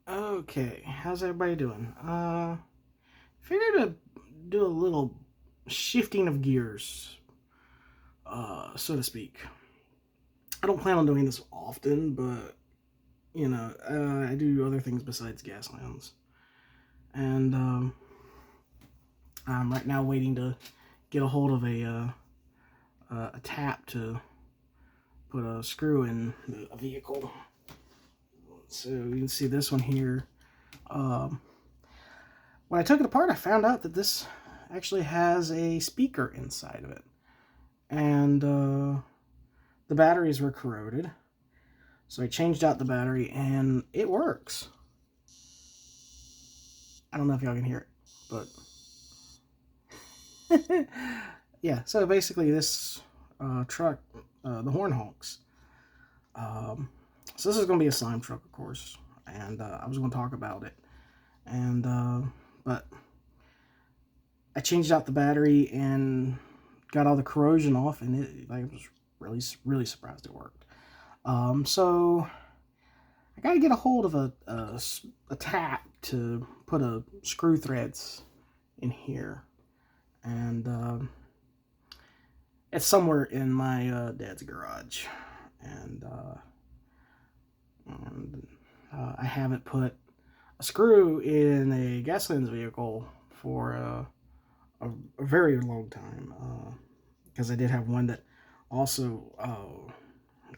Okay, how's everybody doing? Figured to do a little shifting of gears, so to speak. I don't plan on doing this often, but I do other things besides Gaslands, and I'm right now waiting to get a hold of a tap to put a screw in a vehicle. So you can see this one here. Um, when I took it apart, I found out that this actually has a speaker inside of it. And the batteries were corroded. So I changed out the battery and it works. I don't know if y'all can hear it, but yeah, so basically this truck, the horn honks. So this is going to be a slime truck, of course, and I was going to talk about it. And but I changed out the battery and got all the corrosion off, and I was really surprised it worked. So I got to get a hold of a tap to put a screw threads in here, and it's somewhere in my dad's garage, and I haven't put a screw in a Gaslands vehicle for a very long time, because I did have one that also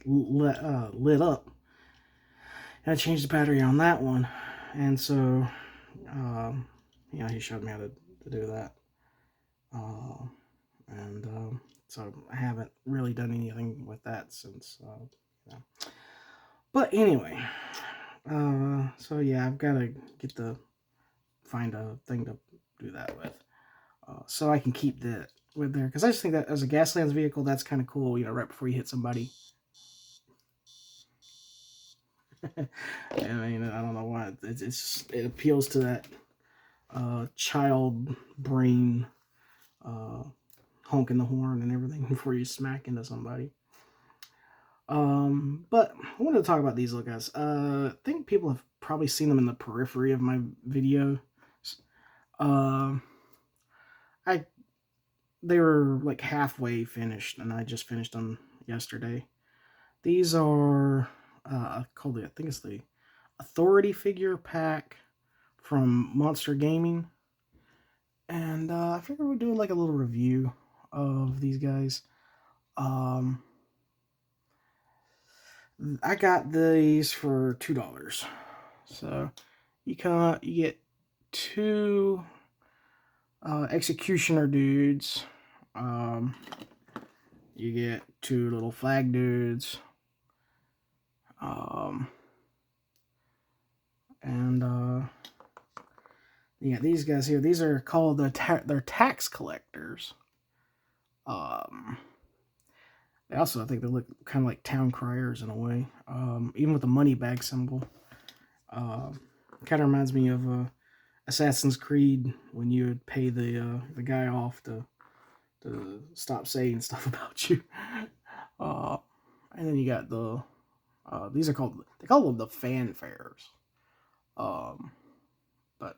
lit up, and I changed the battery on that one, and so he showed me how to do that, and so I haven't really done anything with that since. But anyway, so yeah, I've got to find a thing to do that with, so I can keep that with there, because I just think that as a Gaslands vehicle, that's kind of cool. Right before you hit somebody. I mean, I don't know why it appeals to that child brain, honking the horn and everything before you smack into somebody. But I wanted to talk about these little guys. I think people have probably seen them in the periphery of my video. I they were like halfway finished, and I just finished them yesterday. These are called I think it's the Authority figure pack from Monster Gaming, and I figured we'd do like a little review of these guys. I got these for $2, so you get two executioner dudes. You get two little flag dudes. And you got these guys here. These are called they're tax collectors. They also, I think they look kind of like town criers in a way. Even with the money bag symbol. Kind of reminds me of Assassin's Creed, when you would pay the guy off to stop saying stuff about you. And then you got the these are they call them the fanfares. But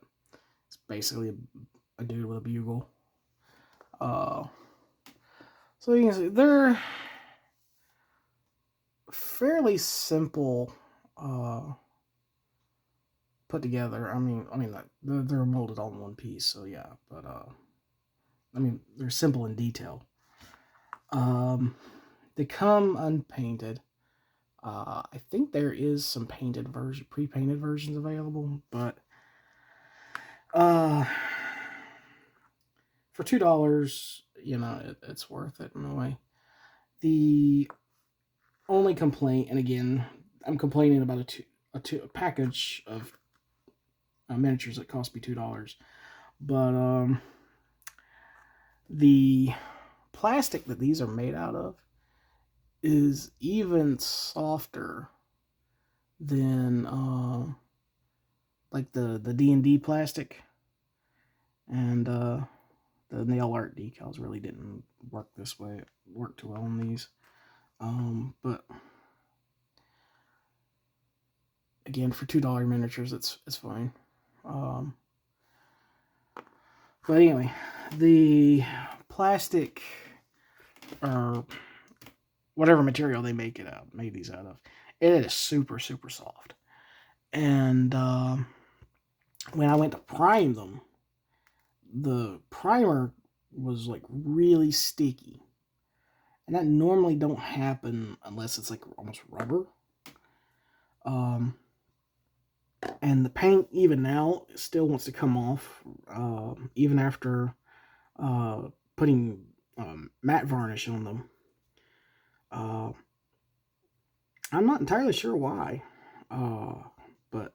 it's basically a dude with a bugle. So you can see they're fairly simple put together. I mean, they're molded all in one piece, so yeah. But I mean, they're simple in detail. They come unpainted. I think there is some pre-painted versions available, but for $2, it's worth it in a way. The only complaint, and again, I'm complaining about a package of miniatures that cost me $2, but the plastic that these are made out of is even softer than like the D&D plastic, and the nail art decals really didn't work this way. It worked too well on these, but again, for $2 miniatures, it's fine. But anyway, the plastic or whatever material they made these out of, it is super soft. And when I went to prime them, the primer was like really sticky, and that normally don't happen unless it's like almost rubber. And the paint even now still wants to come off, even after putting matte varnish on them. I'm not entirely sure why, but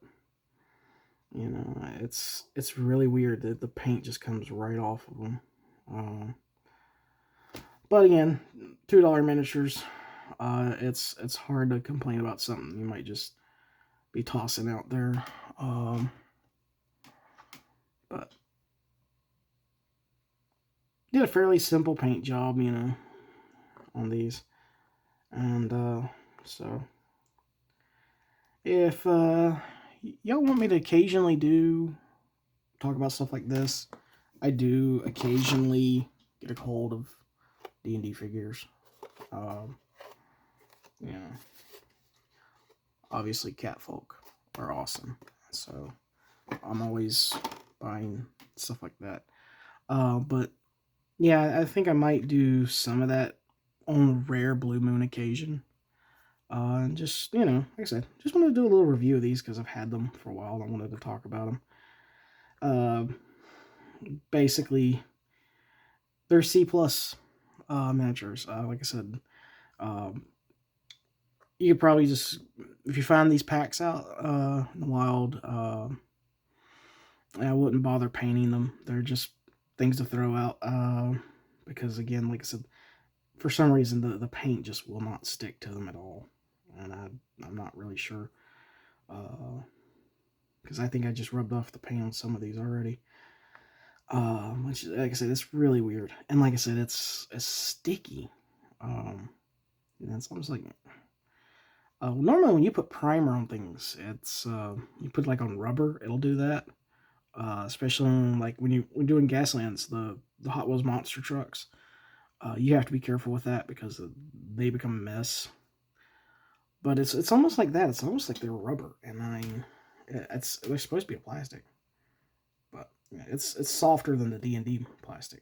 you know, it's really weird that the paint just comes right off of them. But again, $2 miniatures. It's hard to complain about something you might just be tossing out there. But did a fairly simple paint job, you know, on these. And so if y'all want me to occasionally talk about stuff like this, I do occasionally get a hold of D&D figures. You know, obviously catfolk are awesome, so I'm always buying stuff like that. But yeah, I think I might do some of that on a rare blue moon occasion. Just, you know, like I said, just wanted to do a little review of these because I've had them for a while and I wanted to talk about them. Basically, they're C+ miniatures. Like I said, you could probably just, if you find these packs out in the wild, I wouldn't bother painting them. They're just things to throw out because, again, like I said, for some reason the paint just will not stick to them at all, and I'm not really sure, because I think I just rubbed off the paint on some of these already. Which, like I said, it's really weird, and like I said, it's sticky. And it's almost like normally when you put primer on things, it's you put like on rubber, it'll do that. Especially like when you're doing Gaslands, the Hot Wheels monster trucks. You have to be careful with that because they become a mess. But it's almost like that. It's almost like they're rubber, and they're supposed to be a plastic, but yeah, it's softer than the D&D plastic.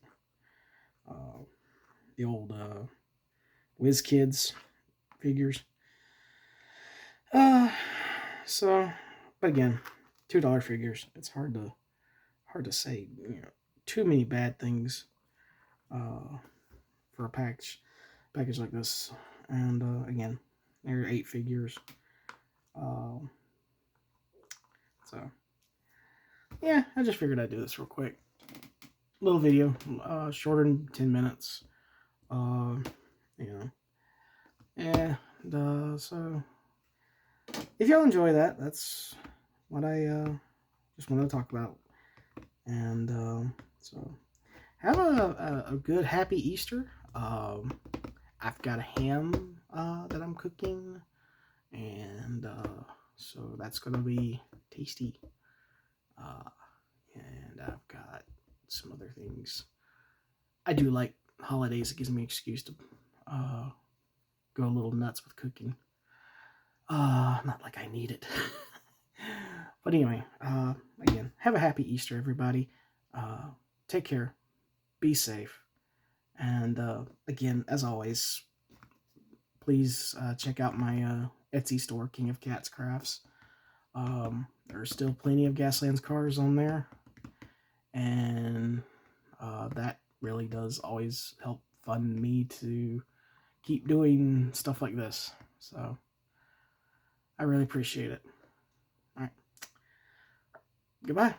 The old Whiz Kids figures. So, but again, $2 figures. It's hard to say, you know, too many bad things for a package like this. And again, there are 8 figures. So yeah, I just figured I'd do this real quick. Little video, shorter than 10 minutes. You know, and so if y'all enjoy that, that's what I just wanted to talk about. And so have a good, happy Easter. I've got a ham that I'm cooking, and so that's gonna be tasty. And I've got some other things. I do like holidays. It gives me an excuse to go a little nuts with cooking. Not like I need it. But anyway, again, have a happy Easter, everybody. Take care. Be safe. And again, as always, please check out my Etsy store, King of Cats Crafts. There's still plenty of Gaslands cars on there. And that really does always help fund me to keep doing stuff like this. So I really appreciate it. All right. Goodbye.